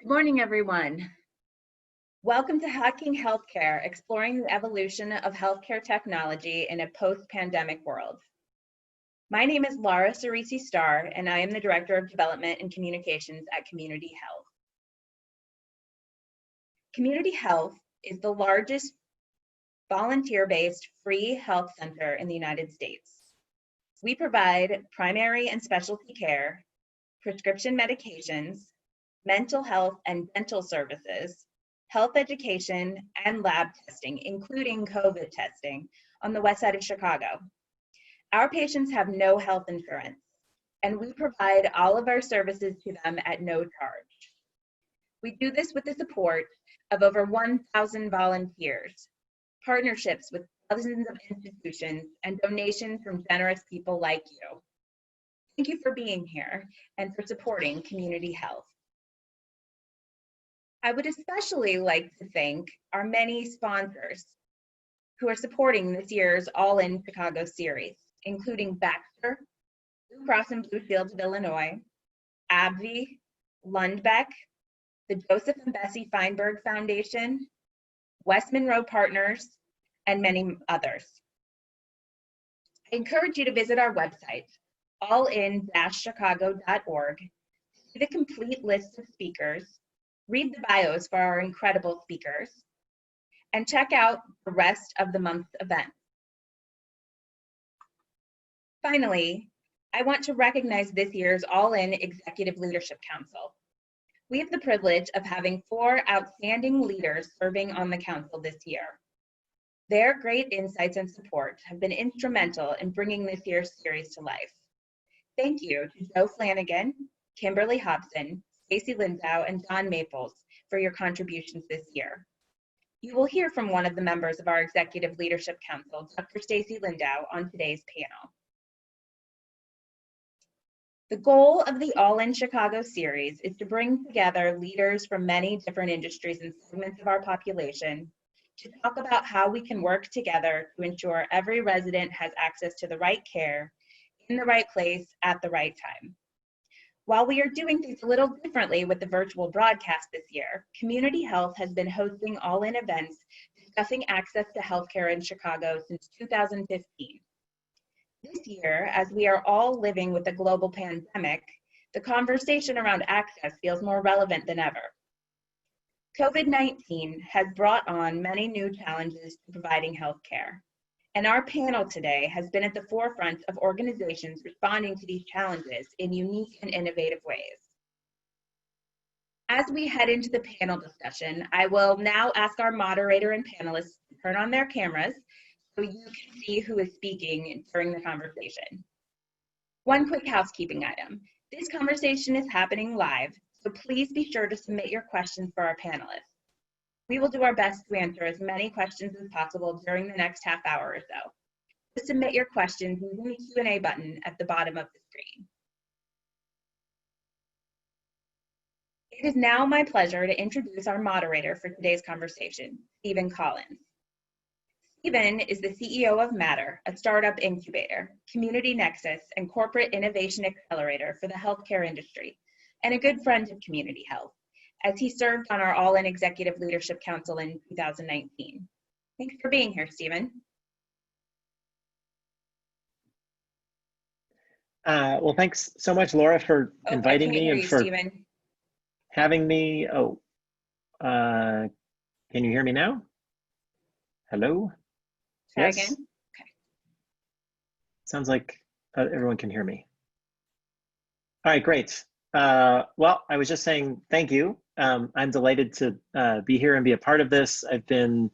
Morning, everyone. Welcome to Hacking Healthcare, exploring the evolution of healthcare technology in a post-pandemic world. My name is Laura Cerisi Starr, and I am the Director of Development and Communications at CommunityHealth. CommunityHealth is the largest volunteer-based free health center in the United States. We provide primary and specialty care, prescription medications, mental health and dental services, health education, and lab testing, including COVID testing, on the west side of Chicago. Our patients have no health insurance, and we provide all of our services to them at no charge. We do this with the support of over 1,000 volunteers, partnerships with dozens of institutions, and donations from generous people like you. Thank you for being here and for supporting CommunityHealth. I would especially like to thank our many sponsors who are supporting this year's All In Chicago series, including Baxter, Blue Cross and Blue Shield of Illinois, AbbVie, Lundbeck, the Joseph and Bessie Feinberg Foundation, West Monroe Partners, and many others. I encourage you to visit our website, allin-chicago.org, to see the complete list of speakers, read the bios for our incredible speakers, and check out the rest of the month's events. Finally, I want to recognize this year's All-In Executive Leadership Council. We have the privilege of having 4 outstanding leaders serving on the council this year. Their great insights and support have been instrumental in bringing this year's series to life. Thank you to Joe Flanagan, Kimberly Hobson, Stacy Lindau, and John Maples for your contributions this year. You will hear from one of the members of our Executive Leadership Council, Dr. Stacy Lindau, on today's panel. The goal of the All in Chicago series is to bring together leaders from many different industries and segments of our population to talk about how we can work together to ensure every resident has access to the right care, in the right place, at the right time. While we are doing things a little differently with the virtual broadcast this year, CommunityHealth has been hosting all-in events discussing access to healthcare in Chicago since 2015. This year, as we are all living with the global pandemic, the conversation around access feels more relevant than ever. COVID-19 has brought on many new challenges to providing healthcare. And our panel today has been at the forefront of organizations responding to these challenges in unique and innovative ways. As we head into the panel discussion, I will now ask our moderator and panelists to turn on their cameras so you can see who is speaking during the conversation. One quick housekeeping item. This conversation is happening live, so please be sure to submit your questions for our panelists. We will do our best to answer as many questions as possible during the next half hour or so. Just submit your questions using the Q&A button at the bottom of the screen. It is now my pleasure to introduce our moderator for today's conversation, Stephen Collens. Stephen is the CEO of Matter, a startup incubator, community nexus, and corporate innovation accelerator for the healthcare industry, and a good friend of CommunityHealth, as he served on our All-In Executive Leadership Council in 2019. Thanks for being here, Stephen. Well, thanks so much, Laura, for inviting me and for having me. Oh, can you hear me now? Hello? Try yes? Again. Okay. Sounds like everyone can hear me. All right, great. Well, I was just saying thank you. I'm delighted to be here and be a part of this. I've been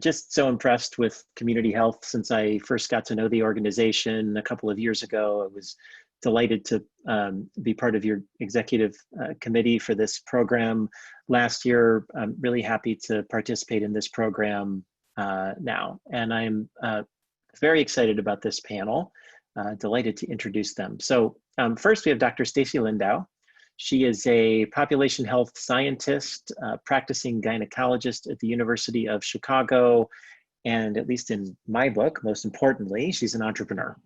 just so impressed with CommunityHealth since I first got to know the organization a couple of years ago. I was delighted to be part of your executive committee for this program last year. I'm really happy to participate in this program now. And I'm very excited about this panel, delighted to introduce them. So first we have Dr. Stacy Lindau. She is a population health scientist, practicing gynecologist at the University of Chicago, and at least in my book, most importantly, she's an entrepreneur.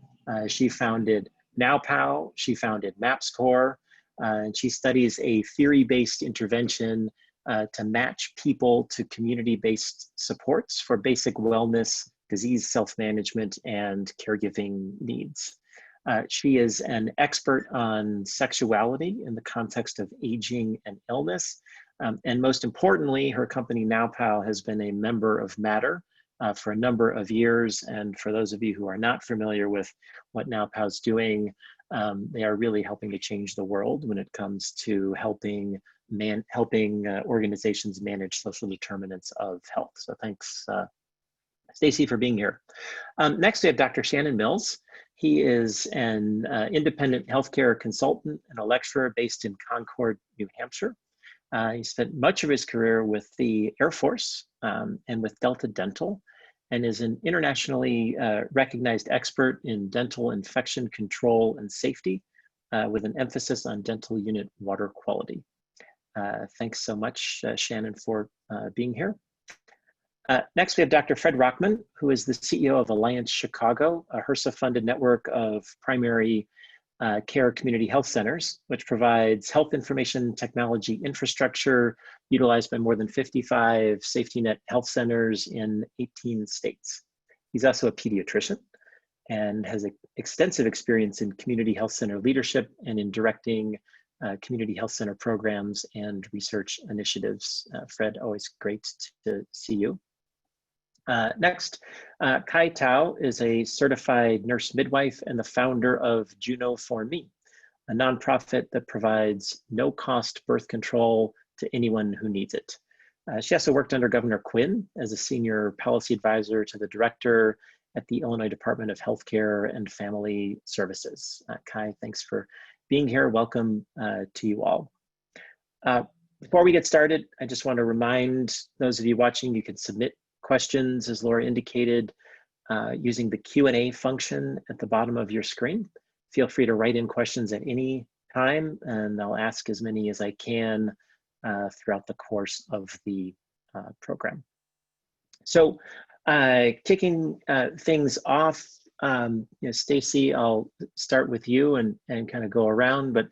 She founded NowPow, she founded MapsCore, And she studies a theory-based intervention to match people to community-based supports for basic wellness, disease self-management, and caregiving needs. She is an expert on sexuality in the context of aging and illness. And most importantly, her company NowPow has been a member of Matter for a number of years. And for those of you who are not familiar with what NowPow is doing, they are really helping to change the world when it comes to helping organizations manage social determinants of health. So thanks, Stacy, for being here. Next, we have Dr. Shannon Mills. He is an independent healthcare consultant and a lecturer based in Concord, New Hampshire. He spent much of his career with the Air Force and with Delta Dental, and is an internationally recognized expert in dental infection control and safety, with an emphasis on dental unit water quality. Thanks so much, Shannon, for being here. Next, we have Dr. Fred Rachman, who is the CEO of Alliance Chicago, a HRSA-funded network of primary care community health centers, which provides health information technology infrastructure utilized by more than 55 safety net health centers in 18 states. He's also a pediatrician and has extensive experience in community health center leadership and in directing community health center programs and research initiatives. Fred, always great to see you. Next, Kai Tao is a certified nurse midwife and the founder of Juno for Me, a nonprofit that provides no-cost birth control to anyone who needs it. She also worked under Governor Quinn as a senior policy advisor to the director at the Illinois Department of Healthcare and Family Services. Kai, thanks for being here. Welcome to you all. Before we get started, I just want to remind those of you watching, you can submit questions, as Laura indicated, using the Q&A function at the bottom of your screen. Feel free to write in questions at any time, and I'll ask as many as I can throughout the course of the program. So kicking things off, Stacy, I'll start with you and kind of go around, but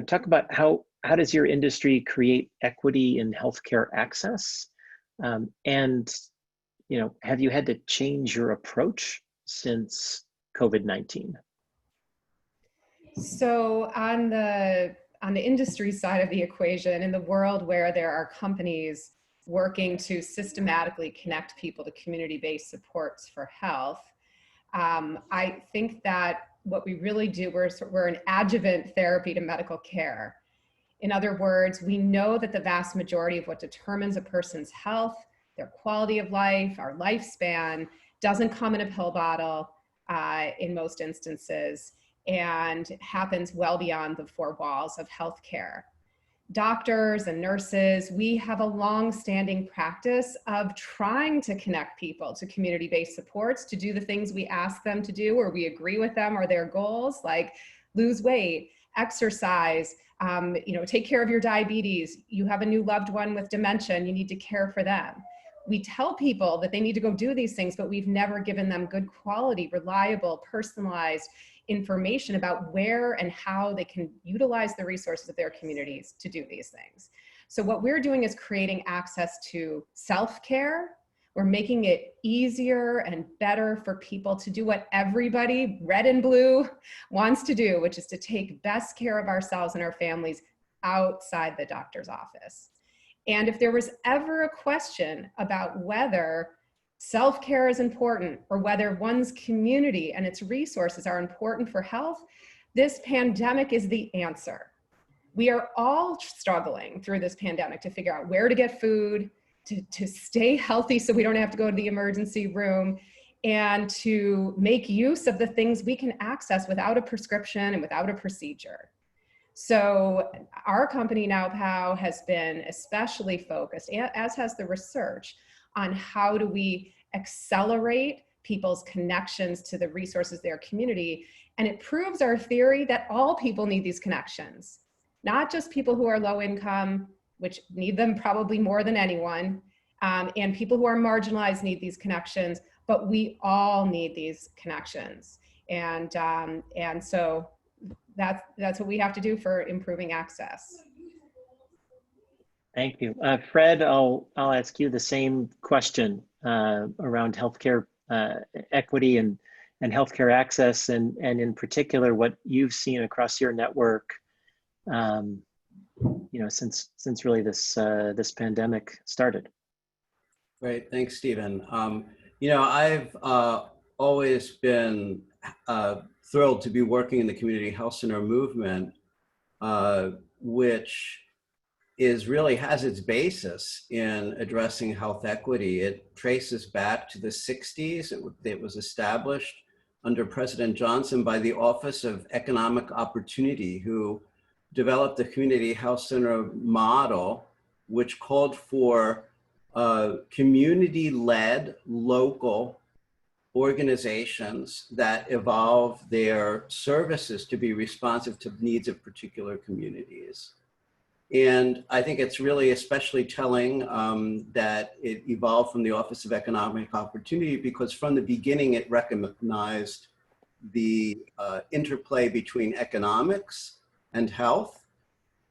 talk about how does your industry create equity in healthcare access? And have you had to change your approach since COVID-19? So on the industry side of the equation, in the world where there are companies working to systematically connect people to community-based supports for health, I think that what we really do, we're an adjuvant therapy to medical care. In other words, we know that the vast majority of what determines a person's health, their quality of life, our lifespan, doesn't come in a pill bottle in most instances, and happens well beyond the four walls of healthcare. Doctors and nurses, we have a long-standing practice of trying to connect people to community-based supports to do the things we ask them to do, or we agree with them, or their goals, like lose weight, exercise, take care of your diabetes. You have a new loved one with dementia and you need to care for them. We tell people that they need to go do these things, but we've never given them good quality, reliable, personalized information about where and how they can utilize the resources of their communities to do these things. So what we're doing is creating access to self-care. We're making it easier and better for people to do what everybody, red and blue, wants to do, which is to take best care of ourselves and our families outside the doctor's office. And if there was ever a question about whether self-care is important or whether one's community and its resources are important for health, this pandemic is the answer. We are all struggling through this pandemic to figure out where to get food, to stay healthy so we don't have to go to the emergency room, and to make use of the things we can access without a prescription and without a procedure. So our company NowPow has been especially focused, as has the research, on how do we accelerate people's connections to the resources of their community. And it proves our theory that all people need these connections, not just people who are low income, which need them probably more than anyone, and people who are marginalized need these connections, but we all need these connections. And so that's what we have to do for improving access. Thank you. Fred, I'll ask you the same question around healthcare equity and healthcare access, and in particular, what you've seen across your network, since really this pandemic started. Great, thanks, Stephen. I've always been thrilled to be working in the community health center movement, which really has its basis in addressing health equity. It traces back to the 60s. It was established under President Johnson by the Office of Economic Opportunity, who developed the community health center model, which called for community-led local organizations that evolve their services to be responsive to needs of particular communities. And I think it's really especially telling that it evolved from the Office of Economic Opportunity, because from the beginning it recognized the interplay between economics and health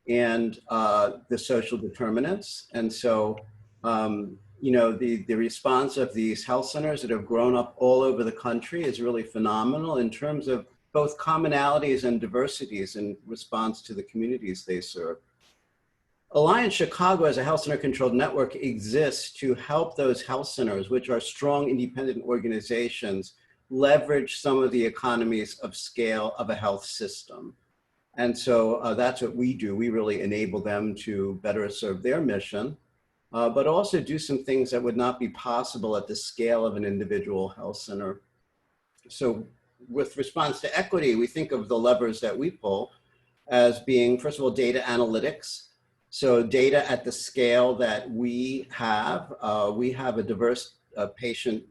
and the social determinants. And so, the response of these health centers that have grown up all over the country is really phenomenal in terms of both commonalities and diversities in response to the communities they serve. Alliance Chicago, as a health center controlled network, exists to help those health centers, which are strong independent organizations, leverage some of the economies of scale of a health system. And so that's what we do. We really enable them to better serve their mission, but also do some things that would not be possible at the scale of an individual health center. So with response to equity, we think of the levers that we pull as being, first of all, data analytics. So data at the scale that we have a diverse patient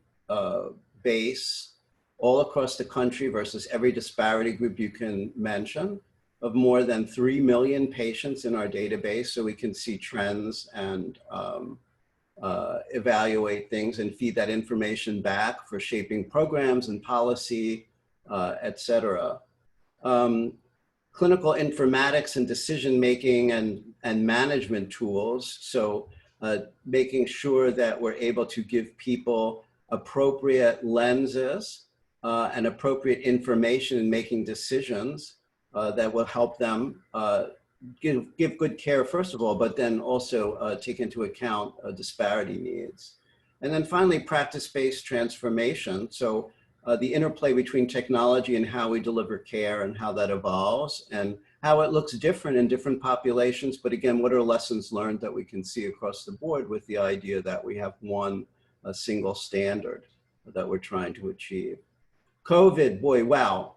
base all across the country versus every disparity group you can mention, of more than 3 million patients in our database, so we can see trends and evaluate things and feed that information back for shaping programs and policy, et cetera. Clinical informatics and decision-making and management tools. So making sure that we're able to give people appropriate lenses and appropriate information in making decisions that will help them give good care, first of all, but then also take into account disparity needs. And then finally, practice-based transformation. So the interplay between technology and how we deliver care and how that evolves and how it looks different in different populations. But again, what are lessons learned that we can see across the board with the idea that we have a single standard that we're trying to achieve. COVID, boy, wow.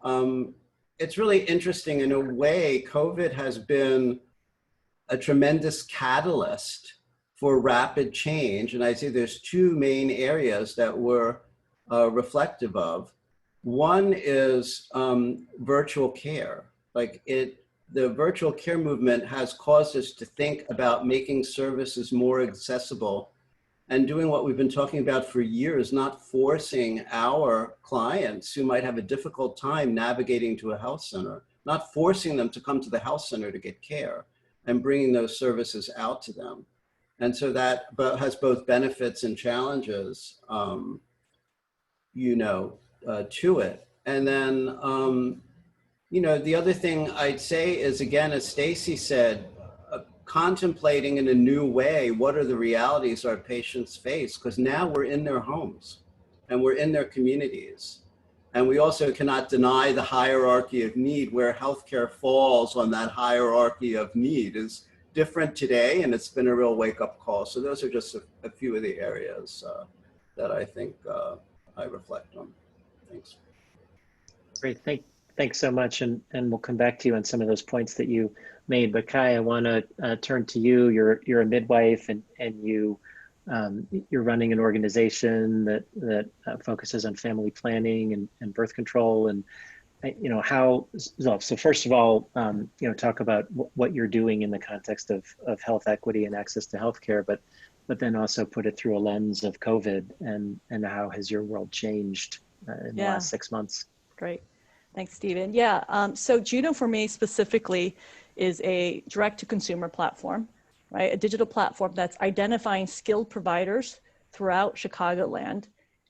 It's really interesting in a way. COVID has been a tremendous catalyst for rapid change. And I say there's two main areas that we're reflective of. One is virtual care. The virtual care movement has caused us to think about making services more accessible and doing what we've been talking about for years, not forcing our clients who might have a difficult time navigating to a health center, not forcing them to come to the health center to get care and bringing those services out to them. And so that has both benefits and challenges, to it. And then, the other thing I'd say is, again, as Stacy said, contemplating in a new way, what are the realities our patients face? Because now we're in their homes and we're in their communities. And we also cannot deny the hierarchy of need, where healthcare falls on that hierarchy of need is different today, and it's been a real wake-up call. So those are just a few of the areas that I think I reflect on. Thanks. Great, thanks so much, and we'll come back to you on some of those points that you made. But Kai, I want to turn to you. You're a midwife, and you're running an organization that focuses on family planning and birth control. And so first of all, talk about what you're doing in the context of health equity and access to healthcare, but then also put it through a lens of COVID and how has your world changed in the last 6 months? Great. Thanks, Stephen. Yeah, so Juno for me specifically is a direct-to-consumer platform, right? A digital platform that's identifying skilled providers throughout Chicagoland.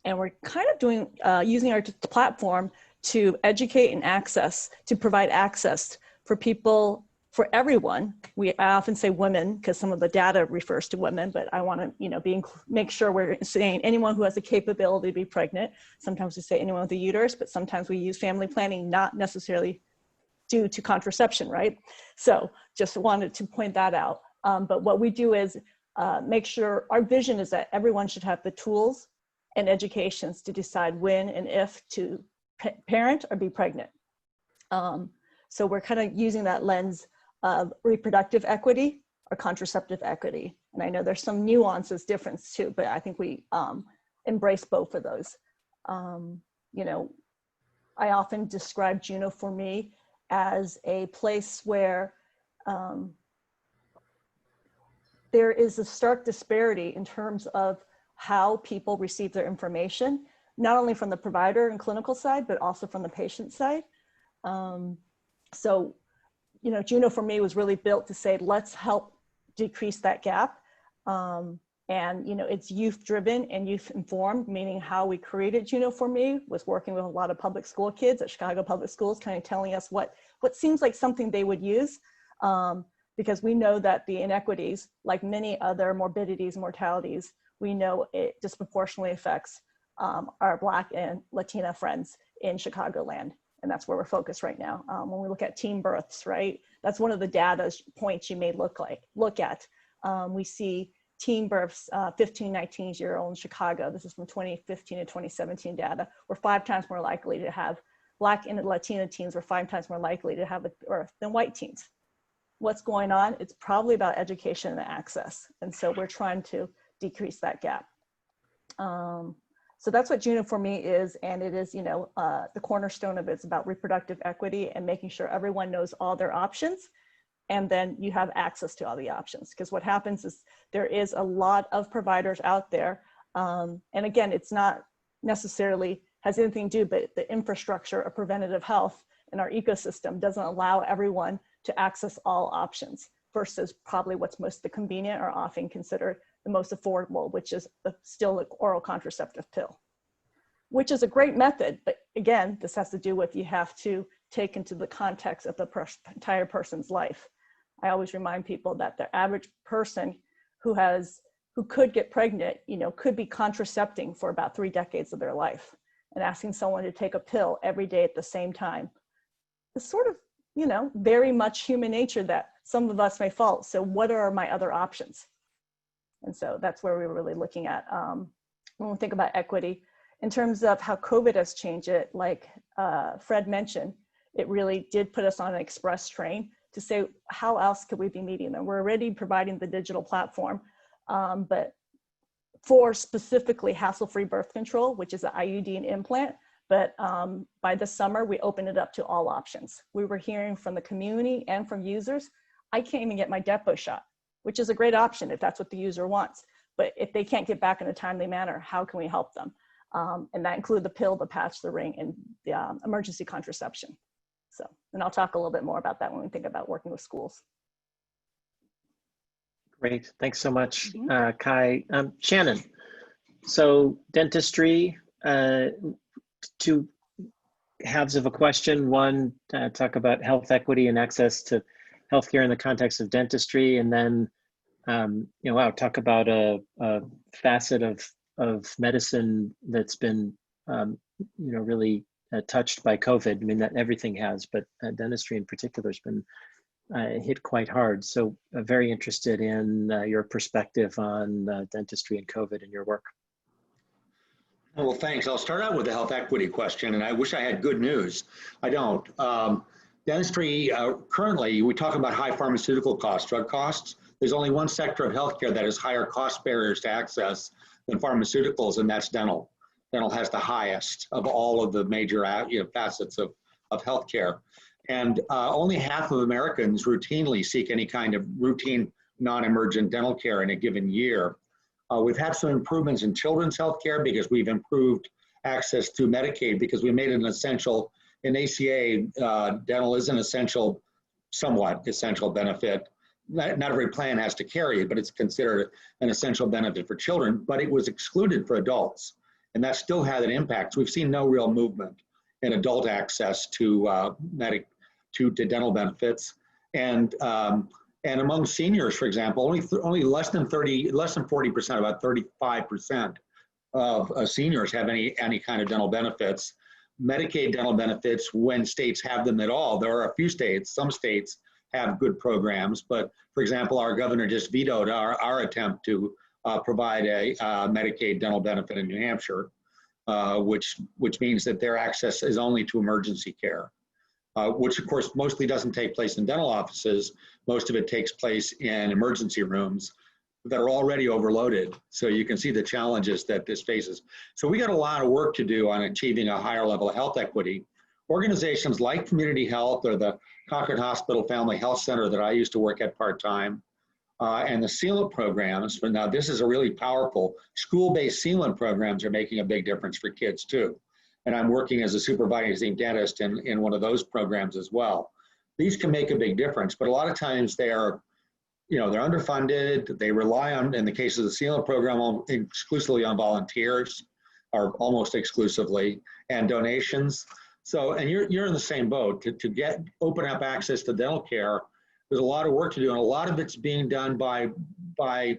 And we're kind of doing, using our platform to educate and access, to provide access for people, for everyone. I often say women because some of the data refers to women, but I want to, make sure we're saying anyone who has the capability to be pregnant. Sometimes we say anyone with a uterus, but sometimes we use family planning, not necessarily due to contraception, right? So just wanted to point that out. But what we do is make sure, our vision is that everyone should have the tools and educations to decide when and if to parent or be pregnant. So we're kind of using that lens of reproductive equity or contraceptive equity. And I know there's some nuances, difference too, but I think we embrace both of those. I often describe Juno for me as a place where there is a stark disparity in terms of how people receive their information, not only from the provider and clinical side, but also from the patient side. So, Juno for me was really built to say, let's help decrease that gap. It's youth driven and youth informed, meaning how we created Juno for me was working with a lot of public school kids at Chicago Public Schools, kind of telling us what seems like something they would use. Because we know that the inequities, like many other morbidities, mortalities, we know it disproportionately affects our Black and Latina friends in Chicagoland. And that's where we're focused right now. When we look at teen births, right? That's one of the data points you may look at. We see teen births, 15, 19-year-old in Chicago. This is from 2015 to 2017 data. We're 5 times more likely to have Black and Latina teens, were 5 times more likely to have a birth than white teens. What's going on? It's probably about education and access. And so we're trying to decrease that gap. So that's what Juno for me is. And it is, the cornerstone of it's about reproductive equity and making sure everyone knows all their options. And then you have access to all the options. Because what happens is there is a lot of providers out there. And again, it's not necessarily has anything to do, but the infrastructure of preventative health in our ecosystem doesn't allow everyone to access all options versus probably what's most convenient or often considered the most affordable, which is still the oral contraceptive pill, which is a great method. But again, this has to do with you have to take into the context of the entire person's life. I always remind people that the average person who could get pregnant, could be contracepting for about 3 decades of their life, and asking someone to take a pill every day at the same time is sort of, very much human nature that some of us may fall. So what are my other options? And so that's where we're really looking at when we think about equity. In terms of how COVID has changed it, like Fred mentioned, it really did put us on an express train to say, how else could we be meeting them? We're already providing the digital platform, but for specifically hassle-free birth control, which is an IUD and implant. But by the summer, we opened it up to all options. We were hearing from the community and from users, I can't even get my depot shot, which is a great option if that's what the user wants. But if they can't get back in a timely manner, how can we help them? And that includes the pill, the patch, the ring, and the emergency contraception. So, and I'll talk a little bit more about that when we think about working with schools. Great, thanks so much, Kai. Shannon, so dentistry, 2 halves of a question. One, talk about health equity and access to healthcare in the context of dentistry, and then, talk about a facet of medicine that's been, really touched by COVID. I mean, that everything has, but dentistry in particular has been hit quite hard. So very interested in your perspective on dentistry and COVID in your work. Well, thanks. I'll start out with the health equity question, and I wish I had good news. I don't. Dentistry, currently, we talk about high pharmaceutical costs, drug costs. There's only one sector of healthcare that has higher cost barriers to access than pharmaceuticals, and that's dental. Dental has the highest of all of the major facets of healthcare. And only half of Americans routinely seek any kind of routine non-emergent dental care in a given year. We've had some improvements in children's health care because we've improved access to Medicaid because we made it an essential in ACA, dental is an essential, somewhat essential benefit. Not every plan has to carry it, but it's considered an essential benefit for children, but it was excluded for adults. And that still had an impact. So we've seen no real movement in adult access to dental benefits. And among seniors, for example, only less than 40%, about 35% of seniors have any kind of dental benefits. Medicaid dental benefits, when states have them at all, there are a few states, some states have good programs, but for example, our governor just vetoed our attempt to provide a Medicaid dental benefit in New Hampshire, which means that their access is only to emergency care, which of course mostly doesn't take place in dental offices. Most of it takes place in emergency rooms that are already overloaded. So you can see the challenges that this faces. So we got a lot of work to do on achieving a higher level of health equity. Organizations like CommunityHealth or the Concord Hospital Family Health Center that I used to work at part-time, and the sealant programs, but now this is a really powerful, school-based sealant programs are making a big difference for kids too. And I'm working as a supervising dentist in one of those programs as well. These can make a big difference, but a lot of times they're underfunded. They rely on, in the case of the sealant program, exclusively on volunteers, or almost exclusively, and donations. So, and you're in the same boat. To open up access to dental care, there's a lot of work to do, and a lot of it's being done by I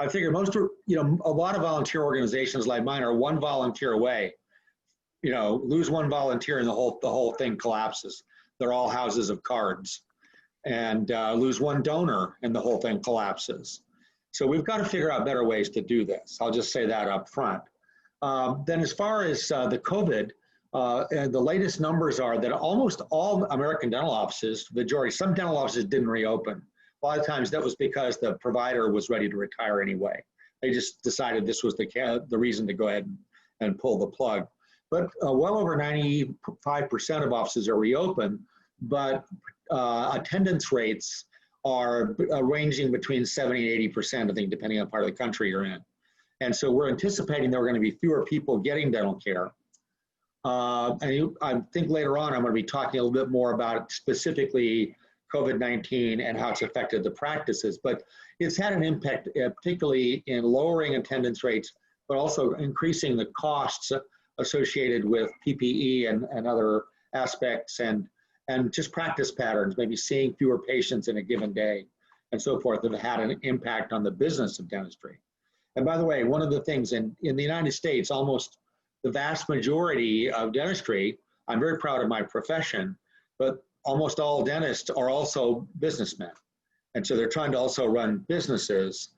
figure a lot of volunteer organizations like mine are one volunteer away. Lose one volunteer and the whole thing collapses. They're all houses of cards. And lose one donor and the whole thing collapses. So we've got to figure out better ways to do this. I'll just say that up front. Then as far as the COVID, and the latest numbers are that almost all American dental offices, some dental offices didn't reopen. A lot of times that was because the provider was ready to retire anyway. They just decided this was the reason to go ahead and pull the plug. But well over 95% of offices are reopened, but attendance rates are ranging between 70 and 80%, I think, depending on the part of the country you're in. And so we're anticipating there are going to be fewer people getting dental care. And I think later on I'm going to be talking a little bit more about specifically COVID-19 and how it's affected the practices. But it's had an impact, particularly in lowering attendance rates, but also increasing the costs associated with PPE and other aspects, and just practice patterns, maybe seeing fewer patients in a given day and so forth, that have had an impact on the business of dentistry. And by the way, one of the things in the United States, almost the vast majority of dentistry, I'm very proud of my profession, but almost all dentists are also businessmen. And so they're trying to also run businesses,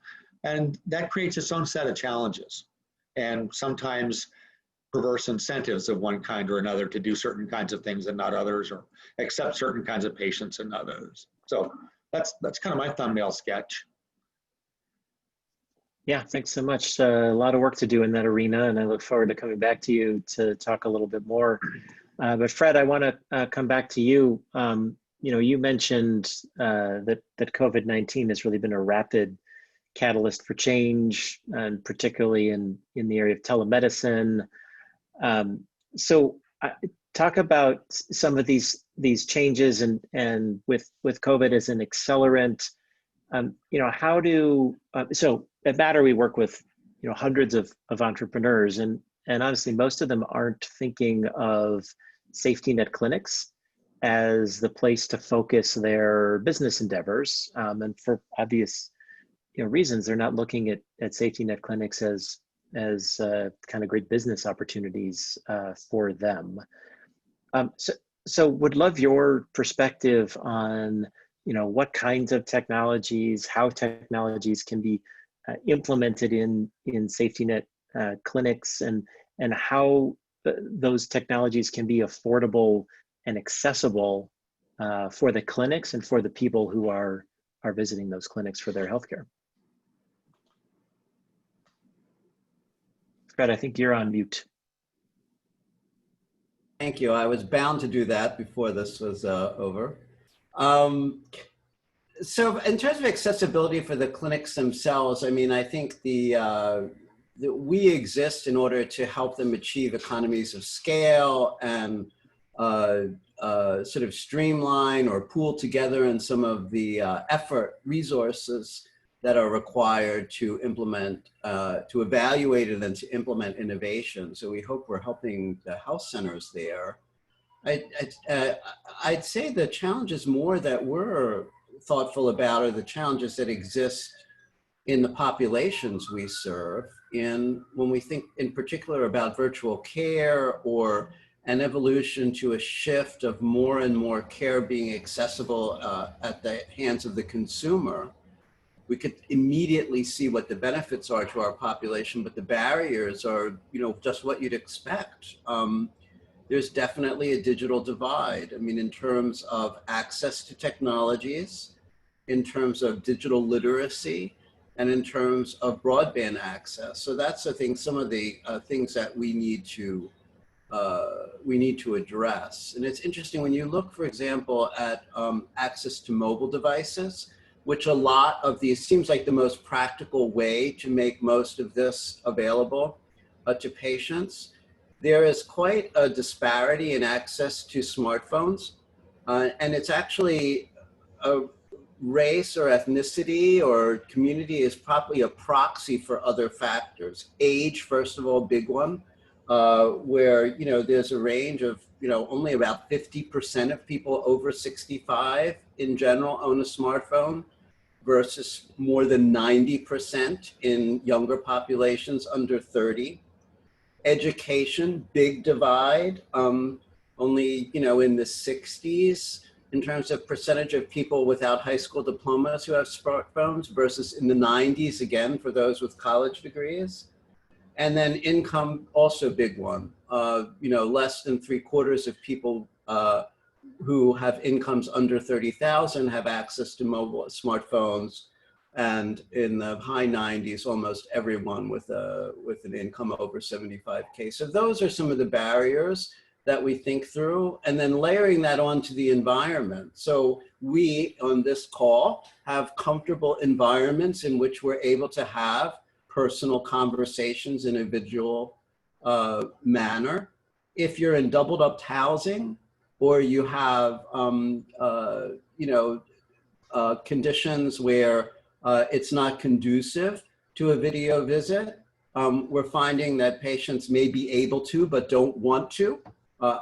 and that creates its own set of challenges. And sometimes perverse incentives of one kind or another to do certain kinds of things and not others, or accept certain kinds of patients and not others. So that's kind of my thumbnail sketch. Yeah, thanks so much. A lot of work to do in that arena, and I look forward to coming back to you to talk a little bit more. But Fred, I want to come back to you. You mentioned that COVID-19 has really been a rapid catalyst for change, and particularly in the area of telemedicine. So talk about some of these changes and with COVID as an accelerant. So at Matter, we work with hundreds of entrepreneurs, and honestly, most of them aren't thinking of safety net clinics as the place to focus their business endeavors. And for obvious reasons, they're not looking at safety net clinics as kind of great business opportunities for them. So would love your perspective on what kinds of technologies, how technologies can be implemented in safety net clinics, and how those technologies can be affordable and accessible for the clinics and for the people who are visiting those clinics for their healthcare. Fred, I think you're on mute. Thank you. I was bound to do that before this was over. So in terms of accessibility for the clinics themselves, I mean, I think that we exist in order to help them achieve economies of scale and sort of streamline or pool together in some of the resources that are required to implement, to evaluate and then to implement innovation. So we hope we're helping the health centers there. I'd say the challenges more that we're thoughtful about are the challenges that exist in the populations we serve. And when we think in particular about virtual care or an evolution to a shift of more and more care being accessible at the hands of the consumer, we could immediately see what the benefits are to our population, but the barriers are, just what you'd expect. There's definitely a digital divide. I mean, in terms of access to technologies, in terms of digital literacy, and in terms of broadband access. So that's, I think, some of the things that we need to address. And it's interesting when you look, for example, at access to mobile devices, which a lot of these seems like the most practical way to make most of this available to patients. There is quite a disparity in access to smartphones. And it's actually a race or ethnicity or community is probably a proxy for other factors. Age, first of all, big one, where, there's a range of, only about 50% of people over 65 in general own a smartphone versus more than 90% in younger populations under 30. Education, big divide, only, in the 60s in terms of percentage of people without high school diplomas who have smartphones versus in the 90s, again, for those with college degrees. And then income, also a big one. Less than 3/4 of people who have incomes under 30,000 have access to mobile smartphones. And in the high 90s, almost everyone with an income over 75K. So those are some of the barriers that we think through, and then layering that onto the environment. So we, on this call, have comfortable environments in which we're able to have personal conversations in a visual manner. If you're in doubled up housing, or you have, conditions where it's not conducive to a video visit, we're finding that patients may be able to, but don't want to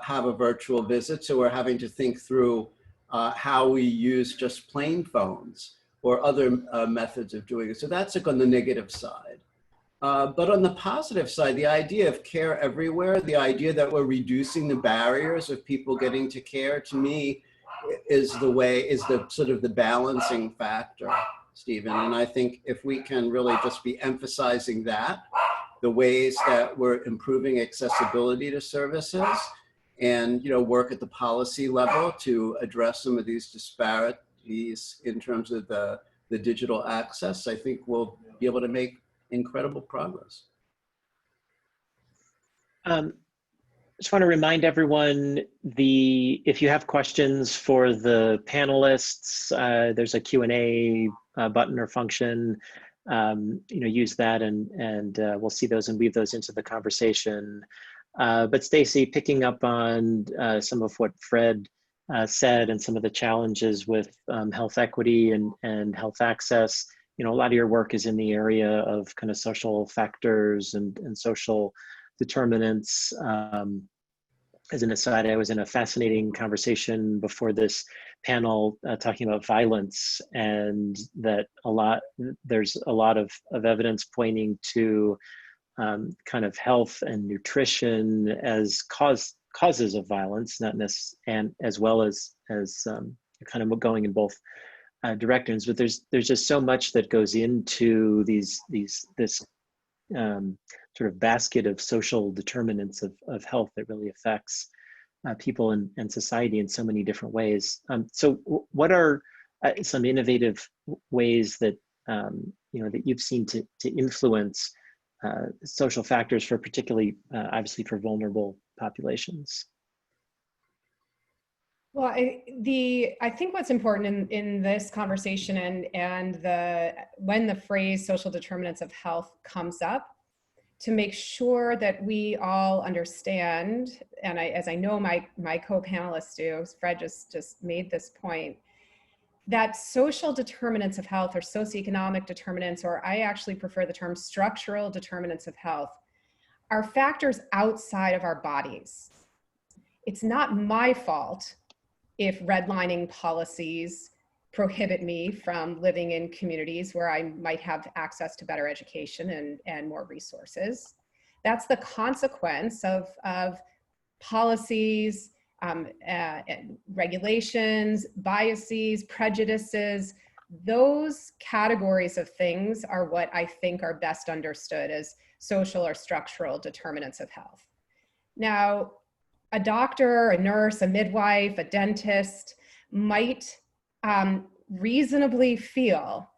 have a virtual visit. So we're having to think through how we use just plain phones or other methods of doing it. So that's like on the negative side. But on the positive side, the idea of care everywhere, the idea that we're reducing the barriers of people getting to care, to me, is the sort of the balancing factor, Stephen. And I think if we can really just be emphasizing that, the ways that we're improving accessibility to services and, work at the policy level to address some of these disparities in terms of the digital access, I think we'll be able to make incredible progress. Just want to remind everyone, if you have questions for the panelists, there's a Q&A button or function. Use that, and we'll see those and weave those into the conversation. But Stacy, picking up on some of what Fred said and some of the challenges with health equity and health access, a lot of your work is in the area of kind of social factors and social determinants. As an aside, I was in a fascinating conversation before this panel talking about violence, and that there's a lot of evidence pointing to kind of health and nutrition as causes of violence, not necessarily, and as well as kind of going in both directions. But there's just so much that goes into this sort of basket of social determinants of health that really affects people and society in so many different ways. So what are some innovative ways that that you've seen to influence social factors for particularly obviously for vulnerable populations? Well, I think what's important in this conversation and when the phrase social determinants of health comes up, to make sure that we all understand, and as I know my co-panelists do, Fred just made this point, that social determinants of health or socioeconomic determinants, or I actually prefer the term structural determinants of health, are factors outside of our bodies. It's not my fault if redlining policies prohibit me from living in communities where I might have access to better education and more resources. That's the consequence of policies, regulations, biases, prejudices. Those categories of things are what I think are best understood as social or structural determinants of health. Now, a doctor, a nurse, a midwife, a dentist might reasonably feel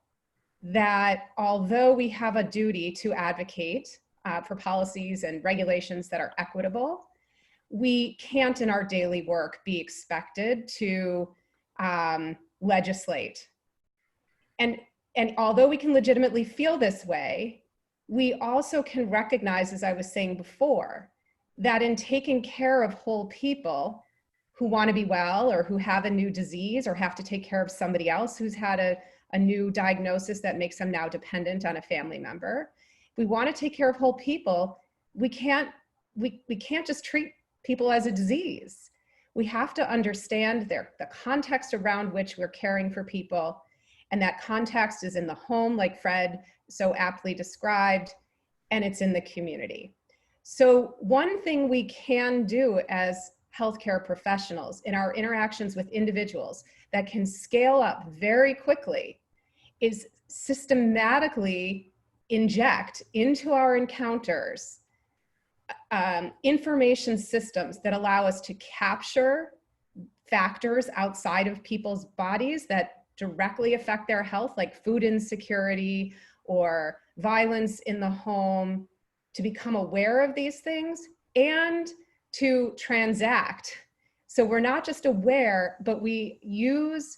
that although we have a duty to advocate for policies and regulations that are equitable, we can't in our daily work be expected to legislate. And although we can legitimately feel this way, we also can recognize, as I was saying before, that in taking care of whole people who want to be well or who have a new disease or have to take care of somebody else who's had a new diagnosis that makes them now dependent on a family member, if we want to take care of whole people, we can't just treat people as a disease. We have to understand the context around which we're caring for people. And that context is in the home, like Fred so aptly described, and it's in the community. So one thing we can do as healthcare professionals in our interactions with individuals that can scale up very quickly is systematically inject into our encounters information systems that allow us to capture factors outside of people's bodies that directly affect their health, like food insecurity or violence in the home, to become aware of these things and to transact. So we're not just aware, but we use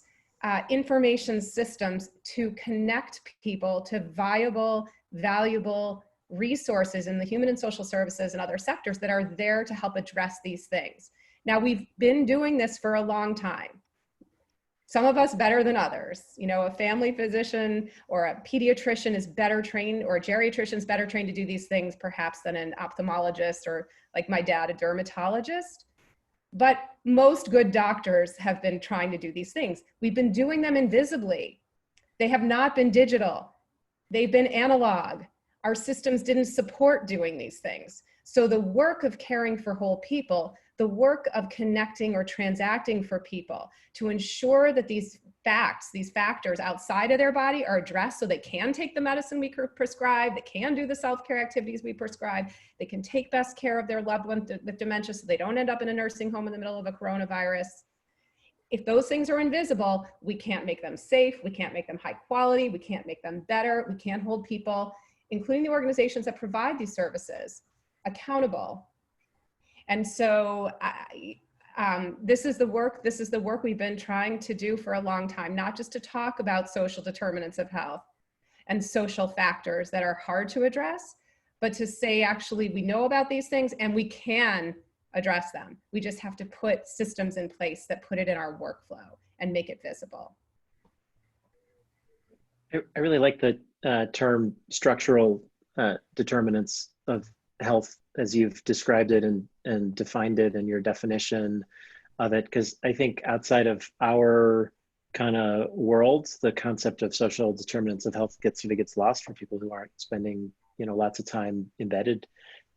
information systems to connect people to viable, valuable resources in the human and social services and other sectors that are there to help address these things. Now, we've been doing this for a long time. Some of us better than others. You know, a family physician or a pediatrician is better trained, or a geriatrician is better trained to do these things perhaps than an ophthalmologist, or like my dad, a dermatologist. But most good doctors have been trying to do these things. We've been doing them invisibly. They have not been digital. They've been analog. Our systems didn't support doing these things. So the work of caring for whole people, the work of connecting or transacting for people to ensure that these facts, these factors outside of their body are addressed so they can take the medicine we prescribe, they can do the self-care activities we prescribe, they can take best care of their loved one with dementia so they don't end up in a nursing home in the middle of a coronavirus. If those things are invisible, we can't make them safe, we can't make them high quality, we can't make them better, we can't hold people, including the organizations that provide these services, accountable. And so this is the work we've been trying to do for a long time, not just to talk about social determinants of health and social factors that are hard to address, but to say, actually, we know about these things and we can address them. We just have to put systems in place that put it in our workflow and make it visible. I really like the term structural determinants of health as you've described it and defined it and your definition of it, because I think outside of our kind of world, the concept of social determinants of health gets lost for people who aren't spending, you know, lots of time embedded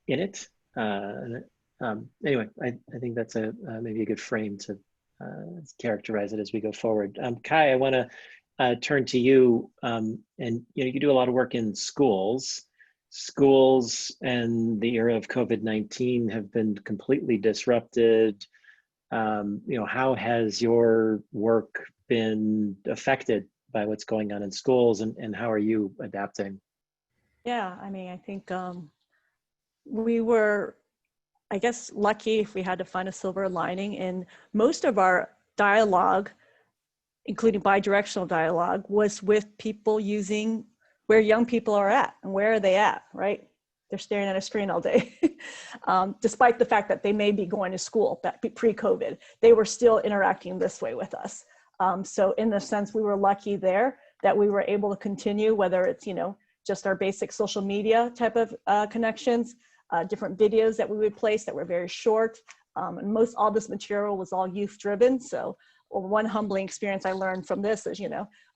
in it. Anyway, I think that's maybe a good frame to characterize it as we go forward. Kai, I want to turn to you, and you know, you do a lot of work in schools. Schools and the era of COVID-19 have been completely disrupted. You know, how has your work been affected by what's going on in schools, and how are you adapting? Yeah, I mean, I think we were, I guess, lucky if we had to find a silver lining in most of our dialogue, including bidirectional dialogue, was with people using where young people are at and where are they at, right? they're staring at a screen all day. Despite the fact that they may be going to school pre-COVID, they were still interacting this way with us. So in the sense, we were lucky there that we were able to continue, whether it's, just our basic social media type of connections, different videos that we would place that were very short. And all this material was all youth driven. So one humbling experience I learned from this is,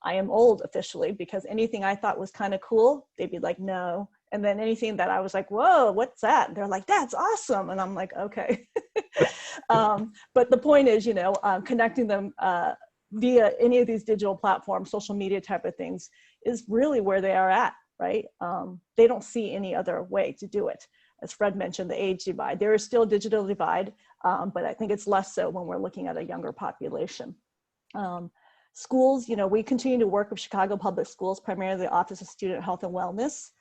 I am old officially, because anything I thought was kind of cool, they'd be like, no. And then anything that I was like, whoa, what's that? And they're like, that's awesome. And I'm like, okay. But the point is, connecting them via any of these digital platforms, social media type of things, is really where they are at, right? They don't see any other way to do it. As Fred mentioned, the age divide. There is still a digital divide, but I think it's less so when we're looking at a younger population. Schools, we continue to work with Chicago Public Schools, primarily the Office of Student Health and Wellness.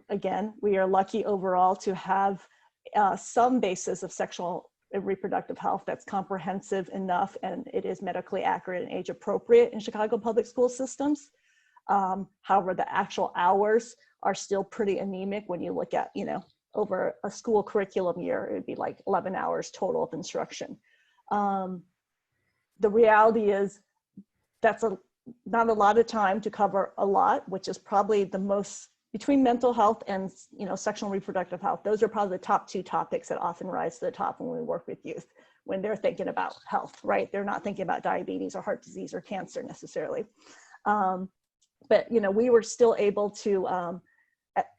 Again, we are lucky overall to have some basis of sexual and reproductive health that's comprehensive enough, and it is medically accurate and age appropriate in Chicago public school systems. However, the actual hours are still pretty anemic when you look at, over a school curriculum year, it would be like 11 hours total of instruction. The reality is that's not a lot of time to cover a lot, which is probably the most, between mental health and sexual and reproductive health, those are probably the top two topics that often rise to the top when we work with youth, when they're thinking about health, right? They're not thinking about diabetes or heart disease or cancer necessarily. But we were still able to,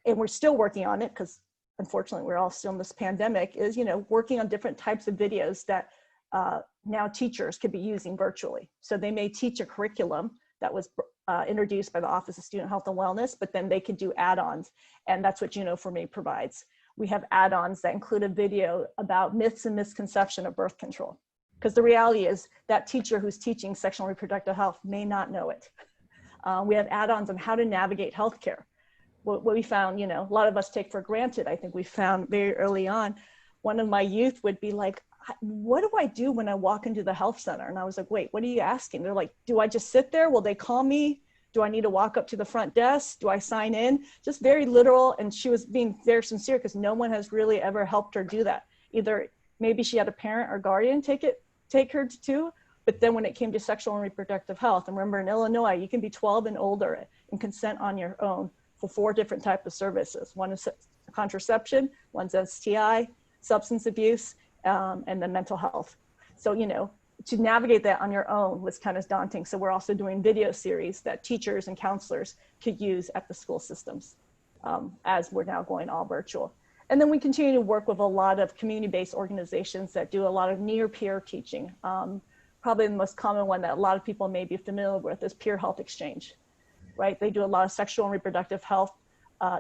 and we're still working on it, because unfortunately we're all still in this pandemic, is working on different types of videos that now teachers could be using virtually. So they may teach a curriculum that was introduced by the Office of Student Health and Wellness, but then they could do add-ons. And that's what For Me provides. We have add-ons that include a video about myths and misconception of birth control. Because the reality is that teacher who's teaching sexual and reproductive health may not know it. We have add-ons on how to navigate healthcare. What we found, a lot of us take for granted. I think we found very early on, one of my youth would be like, what do I do when I walk into the health center? And I was like, wait, what are you asking? They're like, do I just sit there? Will they call me? Do I need to walk up to the front desk? Do I sign in? Just very literal. And she was being very sincere, because no one has really ever helped her do that. Either maybe she had a parent or guardian take her to, but then when it came to sexual and reproductive health, and remember in Illinois, you can be 12 and older and consent on your own for 4 different types of services. One is contraception, one's STI, substance abuse, and then mental health. So, to navigate that on your own was kind of daunting. So we're also doing video series that teachers and counselors could use at the school systems, as we're now going all virtual. And then we continue to work with a lot of community-based organizations that do a lot of near-peer teaching. Probably the most common one that a lot of people may be familiar with is Peer Health Exchange, right? They do a lot of sexual and reproductive health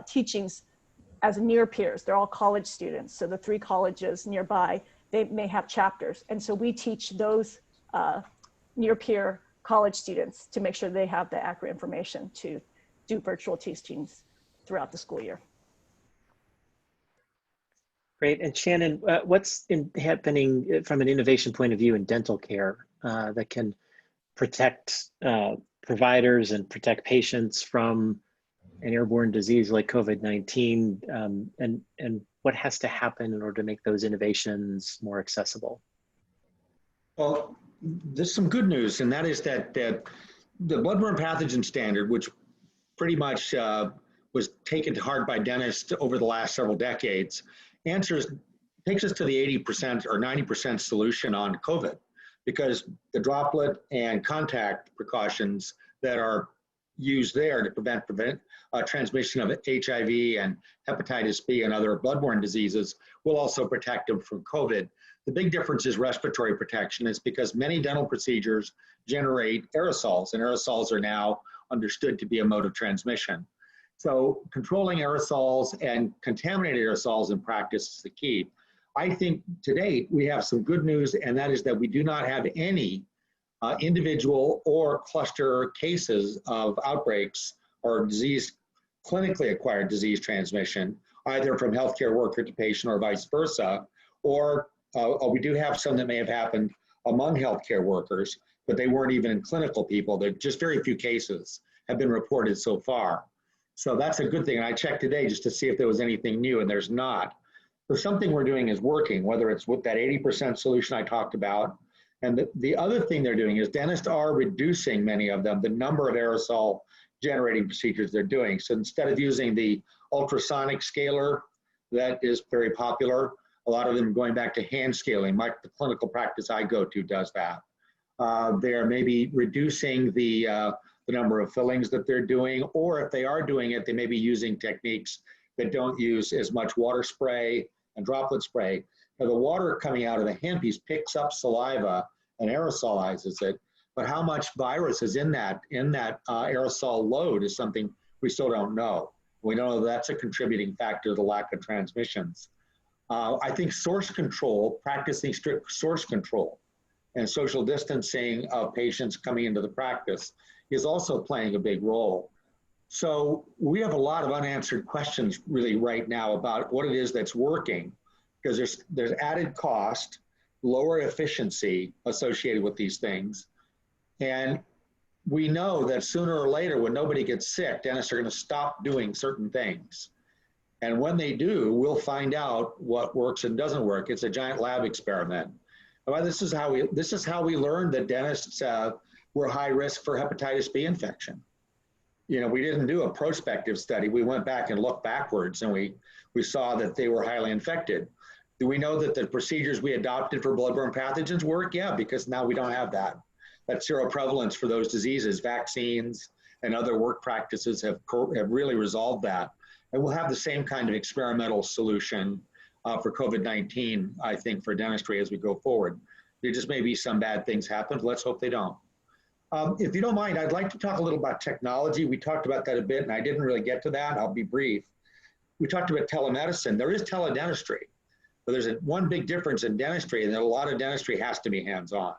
teachings as near peers. They're all college students. So the 3 colleges nearby, they may have chapters. And so we teach those near peer college students to make sure they have the accurate information to do virtual teachings throughout the school year. Great. And Shannon, what's happening from an innovation point of view in dental care that can protect providers and protect patients from an airborne disease like COVID-19, and what has to happen in order to make those innovations more accessible? Well, there's some good news, and that is that the bloodborne pathogen standard, which pretty much was taken to heart by dentists over the last several decades, takes us to the 80% or 90% solution on COVID, because the droplet and contact precautions that are used there to prevent transmission of HIV and hepatitis B and other bloodborne diseases will also protect them from COVID. The big difference is respiratory protection. It's because many dental procedures generate aerosols, and aerosols are now understood to be a mode of transmission. So controlling aerosols and contaminated aerosols in practice is the key. I think to date, we have some good news, and that is that we do not have any individual or cluster cases of outbreaks or clinically acquired disease transmission, either from healthcare worker to patient or vice versa, or we do have some that may have happened among healthcare workers, but they weren't even in clinical people. There just very few cases have been reported so far. So that's a good thing. And I checked today just to see if there was anything new, and there's not. So something we're doing is working, whether it's with that 80% solution I talked about. And the other thing they're doing is dentists are reducing, many of them, the number of aerosol generating procedures they're doing. So instead of using the ultrasonic scaler that is very popular, a lot of them going back to hand scaling. The clinical practice I go to does that. They're maybe reducing the number of fillings that they're doing, or if they are doing it, they may be using techniques that don't use as much water spray and droplet spray. Now, the water coming out of the handpiece picks up saliva and aerosolizes it, but how much virus is in that aerosol load is something we still don't know. We know that's a contributing factor to the lack of transmissions. I think source control, practicing strict source control and social distancing of patients coming into the practice is also playing a big role. So we have a lot of unanswered questions really right now about what it is that's working, because there's added cost, lower efficiency associated with these things. And we know that sooner or later, when nobody gets sick, dentists are going to stop doing certain things. And when they do, we'll find out what works and doesn't work. It's a giant lab experiment. Well, this is how we learned that dentists were high risk for hepatitis B infection. You know, we didn't do a prospective study. We went back and looked backwards, and we saw that they were highly infected. Do we know that the procedures we adopted for bloodborne pathogens work? Yeah, because now we don't have that. That seroprevalence for those diseases, vaccines, and other work practices have really resolved that. And we'll have the same kind of experimental solution for COVID-19, I think, for dentistry as we go forward. There just may be some bad things happen. Let's hope they don't. If you don't mind, I'd like to talk a little about technology. We talked about that a bit, and I didn't really get to that. I'll be brief. We talked about telemedicine. There is teledentistry, but there's one big difference in dentistry, and that a lot of dentistry has to be hands-on.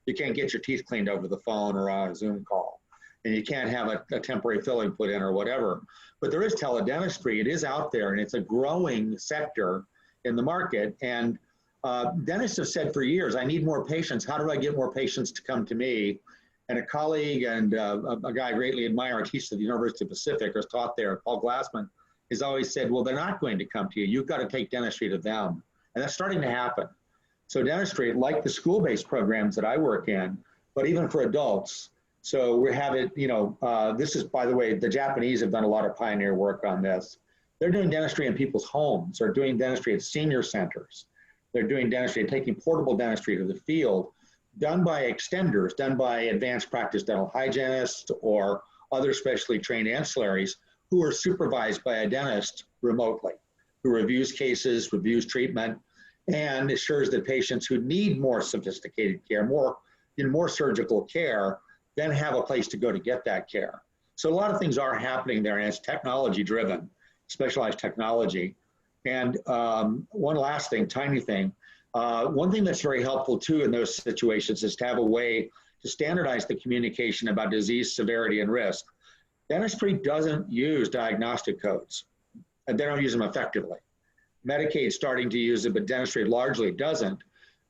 You can't get your teeth cleaned over the phone or on a Zoom call, and you can't have a temporary filling put in or whatever. But there is teledentistry. It is out there, and it's a growing sector in the market. And dentists have said for years, I need more patients. How do I get more patients to come to me? And a colleague and a guy I greatly admire, teaches at the University of Pacific, or is taught there, Paul Glassman, has always said, well, they're not going to come to you. You've got to take dentistry to them. And that's starting to happen. So dentistry, like the school-based programs that I work in, but even for adults. So we have it, this is, by the way, the Japanese have done a lot of pioneer work on this. They're doing dentistry in people's homes. They're doing dentistry at senior centers. They're doing dentistry, taking portable dentistry to the field, done by extenders, done by advanced practice dental hygienists or other specially trained ancillaries who are supervised by a dentist remotely, who reviews cases, reviews treatment, and assures that patients who need more sophisticated care, more surgical care, then have a place to go to get that care. So a lot of things are happening there, and it's technology driven, specialized technology. And one last thing, tiny thing, one thing that's very helpful too in those situations is to have a way to standardize the communication about disease severity and risk. Dentistry doesn't use diagnostic codes, and they don't use them effectively. Medicaid's starting to use it, but dentistry largely doesn't.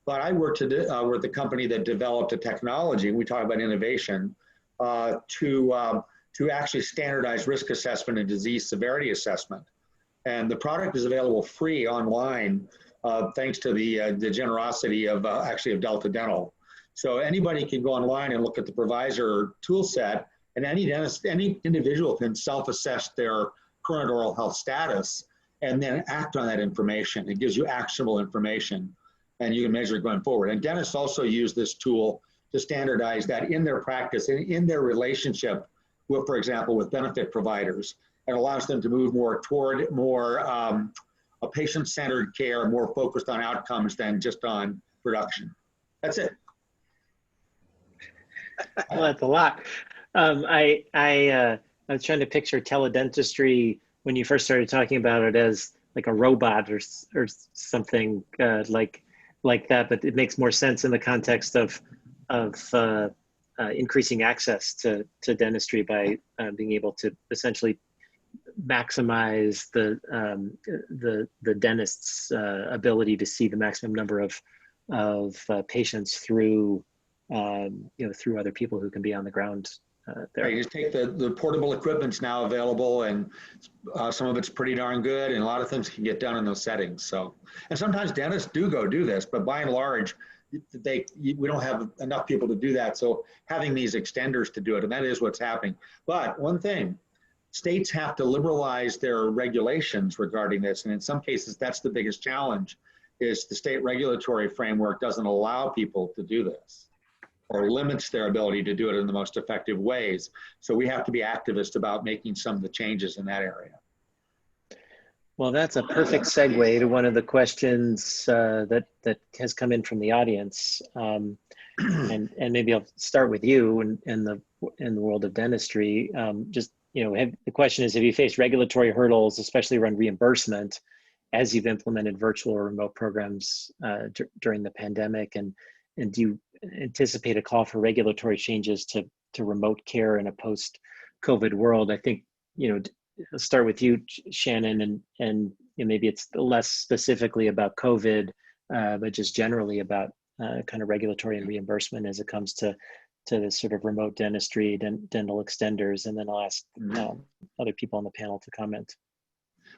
But I worked with the company that developed a technology, we talk about innovation, to actually standardize risk assessment and disease severity assessment. And the product is available free online, thanks to the generosity of Delta Dental. So anybody can go online and look at the provisor tool set, and any individual can self-assess their current oral health status and then act on that information. It gives you actionable information, and you can measure it going forward. And dentists also use this tool to standardize that in their practice and in their relationship with, for example, with benefit providers. It allows them to move more toward more a patient-centered care, more focused on outcomes than just on production. That's it. Well, that's a lot. I was trying to picture teledentistry when you first started talking about it as like a robot or something like that, but it makes more sense in the context of increasing access to dentistry by being able to essentially maximize the dentist's ability to see the maximum number of patients through through other people who can be on the ground there. You just take the portable equipment's now available, and some of it's pretty darn good, and a lot of things can get done in those settings. So, and sometimes dentists do go do this, but by and large, we don't have enough people to do that. So having these extenders to do it, and that is what's happening. But one thing, states have to liberalize their regulations regarding this, and in some cases, that's the biggest challenge, is the state regulatory framework doesn't allow people to do this, or limits their ability to do it in the most effective ways. So we have to be activists about making some of the changes in that area. Well, that's a perfect segue to one of the questions that has come in from the audience. And maybe I'll start with you in the world of dentistry. Just, the question is, have you faced regulatory hurdles, especially around reimbursement, as you've implemented virtual or remote programs during the pandemic? And do you anticipate a call for regulatory changes to remote care in a post-COVID world? I think, I'll start with you, Shannon, and maybe it's less specifically about COVID, but just generally about kind of regulatory and reimbursement as it comes to this sort of remote dentistry, dental extenders, and then I'll ask other people on the panel to comment.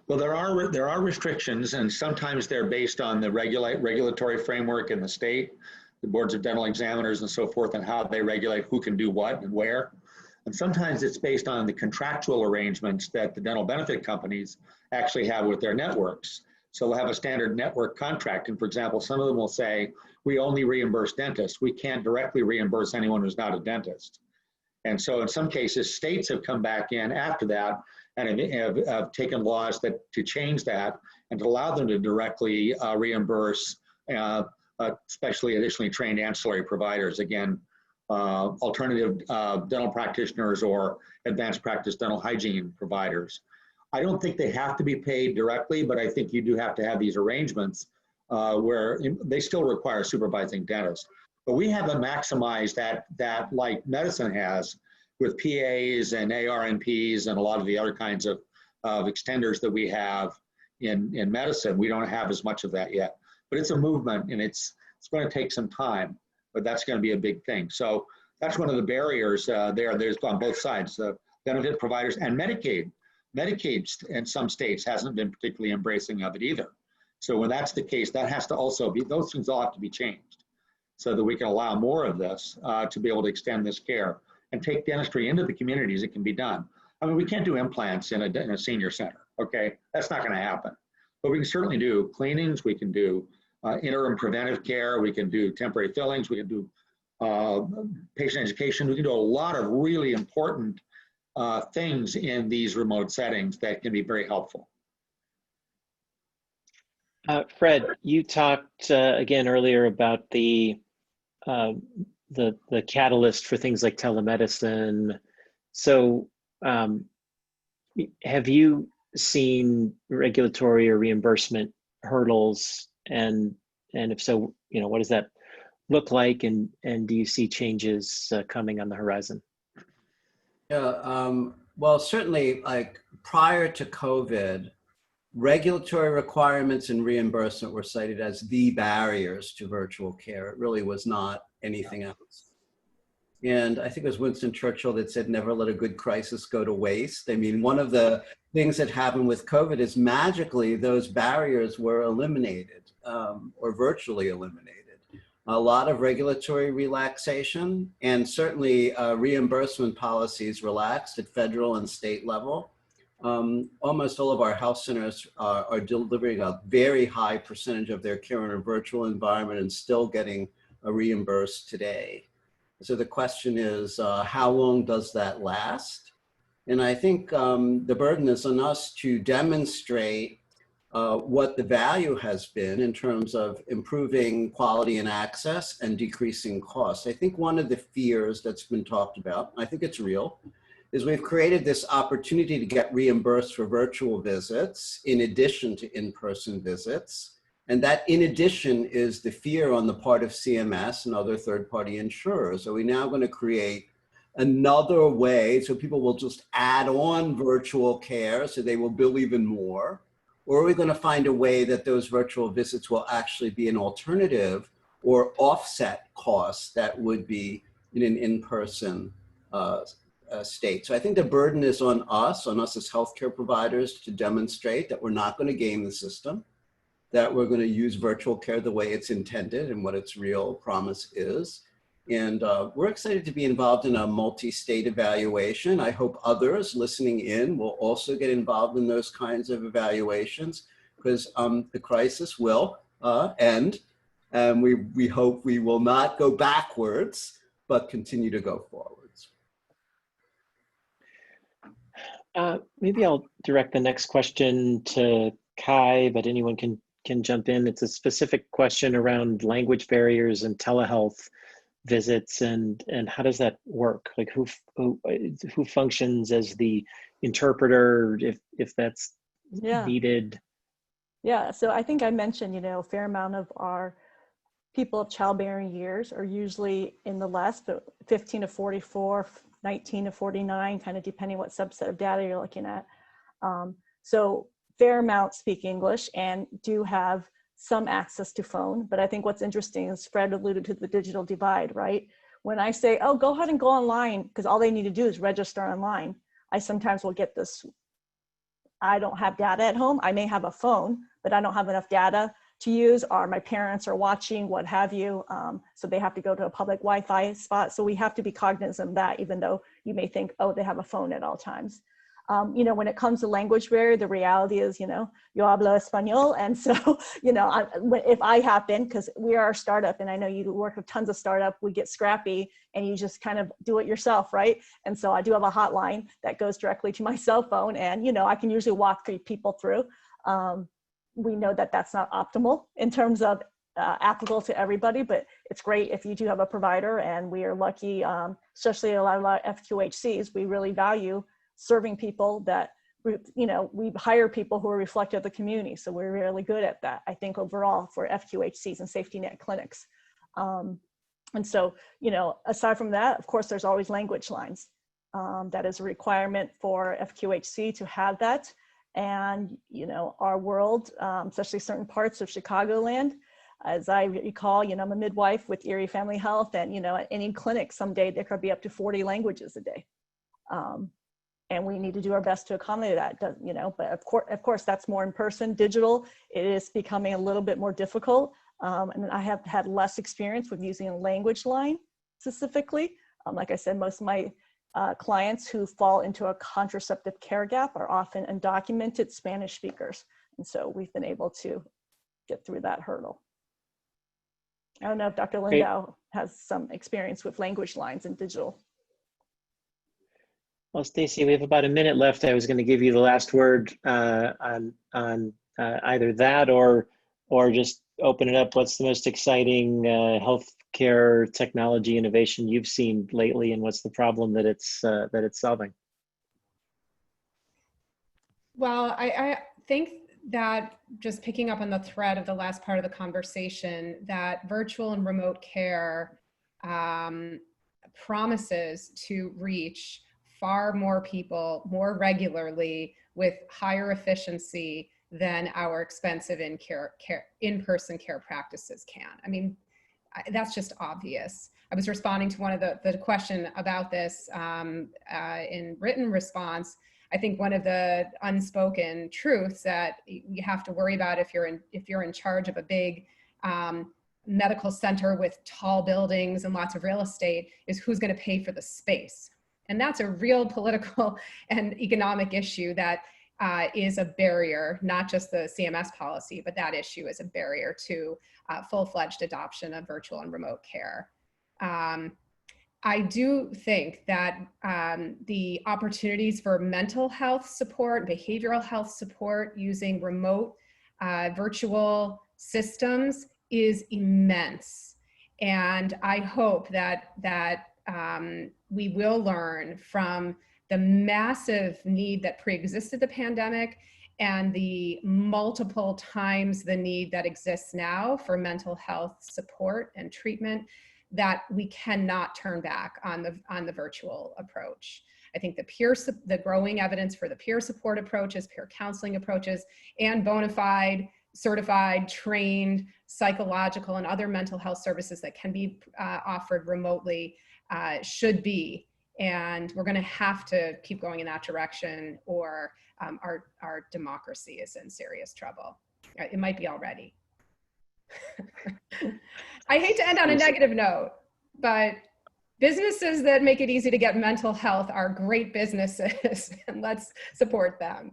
Well, there are restrictions, and sometimes they're based on the regulatory framework in the state, the boards of dental examiners and so forth, and how they regulate who can do what and where. And sometimes it's based on the contractual arrangements that the dental benefit companies actually have with their networks. So they'll have a standard network contract. And for example, some of them will say, we only reimburse dentists. We can't directly reimburse anyone who's not a dentist. And so in some cases, states have come back in after that and have taken laws to change that and to allow them to directly reimburse, especially additionally trained ancillary providers. Again, alternative dental practitioners or advanced practice dental hygiene providers. I don't think they have to be paid directly, but I think you do have to have these arrangements where they still require a supervising dentist. But we haven't maximized that like medicine has with PAs and ARNPs and a lot of the other kinds of extenders that we have in medicine. We don't have as much of that yet, but it's a movement, and it's going to take some time. But that's going to be a big thing. So that's one of the barriers there's on both sides, benefit providers and Medicaid. Medicaid in some states hasn't been particularly embracing of it either. So when that's the case, that has to also be, those things all have to be changed so that we can allow more of this to be able to extend this care and take dentistry into the communities. It can be done. I mean, we can't do implants in a senior center, okay? That's not going to happen. But we can certainly do cleanings, we can do interim preventive care, we can do temporary fillings, we can do patient education. We can do a lot of really important things in these remote settings that can be very helpful. Fred, you talked again earlier about the catalyst for things like telemedicine. So have you seen regulatory or reimbursement hurdles? And if so, what does that look like? And do you see changes coming on the horizon? Yeah, well, certainly, like prior to COVID, regulatory requirements and reimbursement were cited as the barriers to virtual care. It really was not anything else. And I think it was Winston Churchill that said, never let a good crisis go to waste. I mean, one of the things that happened with COVID is magically those barriers were eliminated or virtually eliminated. A lot of regulatory relaxation and certainly reimbursement policies relaxed at federal and state level. Almost all of our health centers are delivering a very high percentage of their care in a virtual environment and still getting reimbursed today. So the question is, how long does that last? And I think the burden is on us to demonstrate what the value has been in terms of improving quality and access and decreasing costs. I think one of the fears that's been talked about, I think it's real, is we've created this opportunity to get reimbursed for virtual visits in addition to in-person visits. And that in addition is the fear on the part of CMS and other third-party insurers. Are we now going to create another way so people will just add on virtual care so they will bill even more? Or are we going to find a way that those virtual visits will actually be an alternative or offset costs that would be in an in-person state. So I think the burden is on us as healthcare providers, to demonstrate that we're not going to game the system, that we're going to use virtual care the way it's intended and what its real promise is. And we're excited to be involved in a multi-state evaluation. I hope others listening in will also get involved in those kinds of evaluations, because the crisis will end. And we hope we will not go backwards, but continue to go forwards. Maybe I'll direct the next question to Kai, but anyone can jump in. It's a specific question around language barriers and telehealth visits, and how does that work? Like who functions as the interpreter if that's needed? Yeah, so I think I mentioned, a fair amount of our people of childbearing years are usually in the last 15 to 44, 19 to 49, kind of depending what subset of data you're looking at. So fair amount speak English and do have some access to phone. But I think what's interesting is Fred alluded to the digital divide, right? When I say, oh, go ahead and go online, because all they need to do is register online, I sometimes will get this, I don't have data at home. I may have a phone, but I don't have enough data to use, or my parents are watching, what have you. So they have to go to a public Wi-Fi spot. So we have to be cognizant of that, even though you may think, oh, they have a phone at all times. When it comes to language barrier, the reality is, yo hablo español. And so, if I happen, because we are a startup, and I know you work with tons of startup, we get scrappy and you just kind of do it yourself, right? And so I do have a hotline that goes directly to my cell phone, and, I can usually walk people through. We know that that's not optimal in terms of applicable to everybody, but it's great if you do have a provider, and we are lucky, especially a lot of FQHCs, we really value serving people that, we hire people who are reflective of the community. So we're really good at that, I think, overall for FQHCs and safety net clinics. And so, aside from that, of course, there's always language lines. That is a requirement for FQHC to have that. And, our world, especially certain parts of Chicagoland, as I recall, I'm a midwife with Erie Family Health, and, at any clinic someday, there could be up to 40 languages a day. And we need to do our best to accommodate that, but of course, that's more in person. Digital, it is becoming a little bit more difficult. And I have had less experience with using a language line specifically. Like I said, most of my clients who fall into a contraceptive care gap are often undocumented Spanish speakers. And so we've been able to get through that hurdle. I don't know if Dr. Lindau has some experience with language lines and digital. Well, Stacy, we have about a minute left. I was going to give you the last word on either that or just open it up. What's the most exciting healthcare technology innovation you've seen lately, and what's the problem that it's solving? Well, I think that, just picking up on the thread of the last part of the conversation, that virtual and remote care promises to reach far more people more regularly with higher efficiency than our expensive in-person care practices can. I mean, that's just obvious. I was responding to one of the question about this in written response. I think one of the unspoken truths that you have to worry about if you're in charge of a big medical center with tall buildings and lots of real estate is who's going to pay for the space. And that's a real political and economic issue that is a barrier, not just the CMS policy, but that issue is a barrier to full-fledged adoption of virtual and remote care. I do think that the opportunities for mental health support, behavioral health support using remote virtual systems is immense. And I hope that we will learn from the massive need that pre-existed the pandemic and the multiple times the need that exists now for mental health support and treatment, that we cannot turn back on the virtual approach. I think the growing evidence for the peer support approaches, peer counseling approaches, and bona fide, certified, trained psychological and other mental health services that can be offered remotely should be And we're going to have to keep going in that direction, or our democracy is in serious trouble. It might be already. I hate to end on a negative note, but businesses that make it easy to get mental health are great businesses, and let's support them.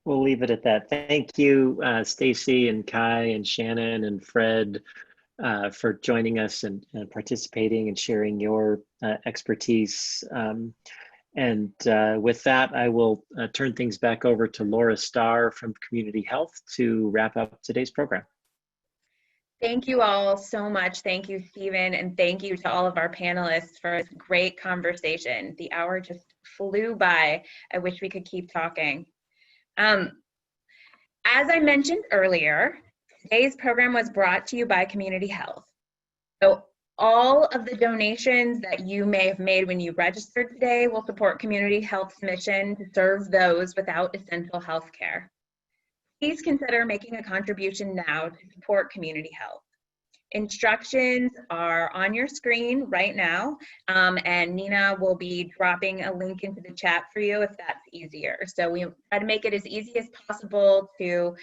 We'll leave it at that. Thank you, Stacy and Kai and Shannon and Fred for joining us and participating and sharing your expertise. And with that, I will turn things back over to Laura Starr from Community Health to wrap up today's program. Thank you all so much. Thank you, Stephen, and thank you to all of our panelists for this great conversation. The hour just flew by. I wish we could keep talking. As I mentioned earlier, today's program was brought to you by Community Health. So all of the donations that you may have made when you registered today will support Community Health's mission to serve those without essential health care. Please consider making a contribution now to support Community Health. Instructions are on your screen right now, and Nina will be dropping a link into the chat for you if that's easier. So we try to make it as easy as possible to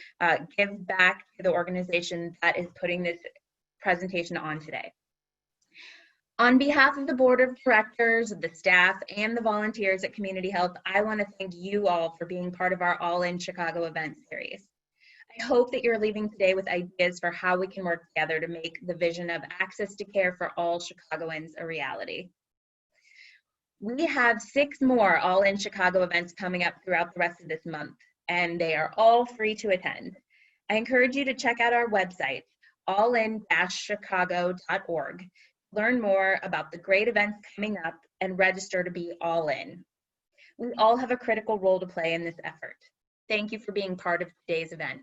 give back to the organization that is putting this presentation on today. On behalf of the Board of Directors, the staff, and the volunteers at Community Health, I want to thank you all for being part of our All In Chicago event series. I hope that you're leaving today with ideas for how we can work together to make the vision of access to care for all Chicagoans a reality. We have 6 more All In Chicago events coming up throughout the rest of this month, and they are all free to attend. I encourage you to check out our website, allin-chicago.org. Learn more about the great events coming up and register to be all in. We all have a critical role to play in this effort. Thank you for being part of today's event.